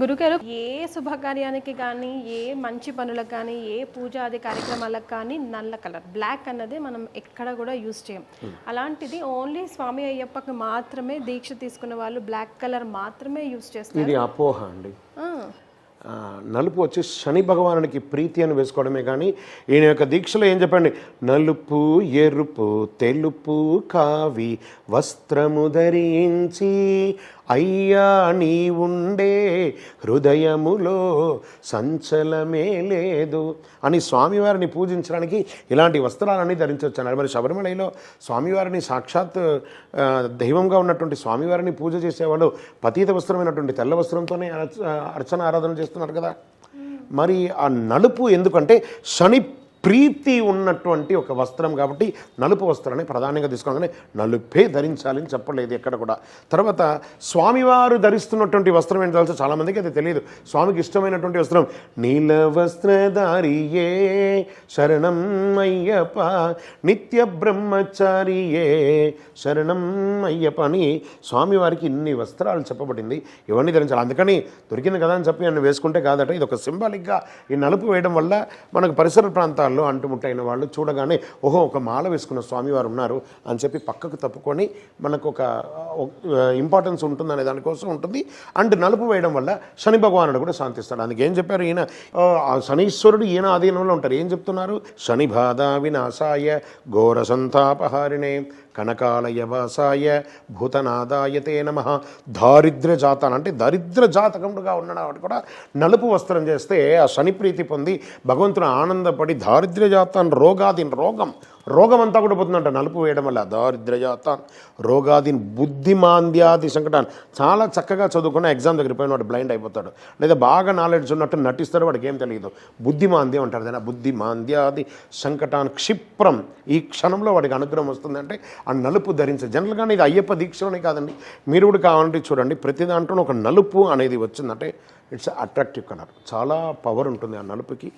గురుగారు ఏ శుభకార్యానికి కానీ ఏ మంచి పనులకు కానీ ఏ పూజాది కార్యక్రమాలకు కానీ నల్ల కలర్ బ్లాక్ అన్నది మనం ఎక్కడ కూడా యూజ్ చేయం. అలాంటిది ఓన్లీ స్వామి అయ్యప్పకి మాత్రమే దీక్ష తీసుకున్న వాళ్ళు బ్లాక్ కలర్ మాత్రమే యూజ్ చేస్తారు. ఇది అపోహ అండి. నలుపు వచ్చి శని భగవానునికి ప్రీతి అని వేసుకోవడమే కానీ ఈయన యొక్క దీక్షలో ఏం చెప్పండి, నలుపు ఎరుపు తెలుపు కావి వస్త్రము ధరించి అయ్యా నీ ఉండే హృదయములో సంచలమే లేదు అని స్వామివారిని పూజించడానికి ఇలాంటి వస్త్రాలన్నీ ధరించవచ్చాను. మరి శబరిమలలో స్వామివారిని సాక్షాత్ దైవంగా ఉన్నటువంటి స్వామివారిని పూజ చేసేవాళ్ళు పతీత వస్త్రమైనటువంటి తెల్ల వస్త్రంతోనే అర్చన ఆరాధన చేస్తున్నారు కదా. మరి ఆ నలుపు ఎందుకంటే శని ప్రీతి ఉన్నటువంటి ఒక వస్త్రం కాబట్టి నలుపు వస్త్రాన్ని ప్రధానంగా తీసుకోగానే నలుపే ధరించాలని చెప్పలేదు ఎక్కడ కూడా. తర్వాత స్వామివారు ధరిస్తున్నటువంటి వస్త్రం ఏంటి తెలుసు, చాలామందికి అది తెలియదు. స్వామికి ఇష్టమైనటువంటి వస్త్రం నీల వస్త్రధారియే శరణం అయ్యప్ప నిత్య బ్రహ్మచారియే శరణం అయ్యప్ప అని స్వామివారికి ఇన్ని వస్త్రాలు చెప్పబడింది. ఇవన్నీ ధరించాలి. అందుకని దొరికింది కదా అని చెప్పి నన్ను వేసుకుంటే కాదట. ఇది ఒక సింబాలిక్గా ఈ నలుపు వేయడం వల్ల మనకు పరిసర ప్రాంతాలు అంటుముట్టైన వాళ్ళు చూడగానే ఓహో ఒక మాల వేసుకున్న స్వామివారు ఉన్నారు అని చెప్పి పక్కకు తప్పుకొని మనకు ఒక ఇంపార్టెన్స్ ఉంటుంది అనే దానికోసం ఉంటుంది. అండ్ నలుపు వేయడం వల్ల శని భగవానుడు కూడా శాంతిస్తాడు. అందుకే ఏం చెప్పారు, ఈయన శనీశ్వరుడు ఈయన ఆధీనంలో ఉంటారు. ఏం చెప్తున్నారు, శని బాధ వినాశాయ ఘోర సంతాపహారిణే కనకాలయ వాసాయ భూతనాదాయతే నమః దారిద్ర్య జాతాన్ అంటే దరిద్ర జాతకముడుగా ఉన్నాడు కాబట్టి కూడా నలుపు వస్త్రం చేస్తే ఆ శని ప్రీతి పొంది భగవంతుడు ఆనందపడి దారిద్ర్య జాతాన్ రోగాదీన్ రోగం అంతా కూడా పోతుందంట నలుపు వేయడం వల్ల. దారిద్ర్య జాతాన్ రోగాదీన్ బుద్ధిమాంద్యాది సంకటాన్ని చాలా చక్కగా చదువుకున్న ఎగ్జామ్ దగ్గర పోయిన వాడు బ్లైండ్ అయిపోతాడు, లేదా బాగా నాలెడ్జ్ ఉన్నట్టు నటిస్తాడు, వాడికి ఏం తెలియదు. బుద్ధిమాంద్యం అంటారు దాన్ని. బుద్ధిమాంద్యాది సంకటాన్ క్షిప్రం ఈ క్షణంలో వాడికి అనుగ్రహం వస్తుందంటే ఆ నలుపు ధరించే. జనరల్గానే ఇది అయ్యప్ప దీక్షలోనే కాదండి, మీరు కూడా కావాలంటే చూడండి ప్రతి దాంట్లో ఒక నలుపు అనేది వచ్చిందంటే ఇట్స్ అట్రాక్టివ్ కలర్, చాలా పవర్ ఉంటుంది ఆ నలుపుకి.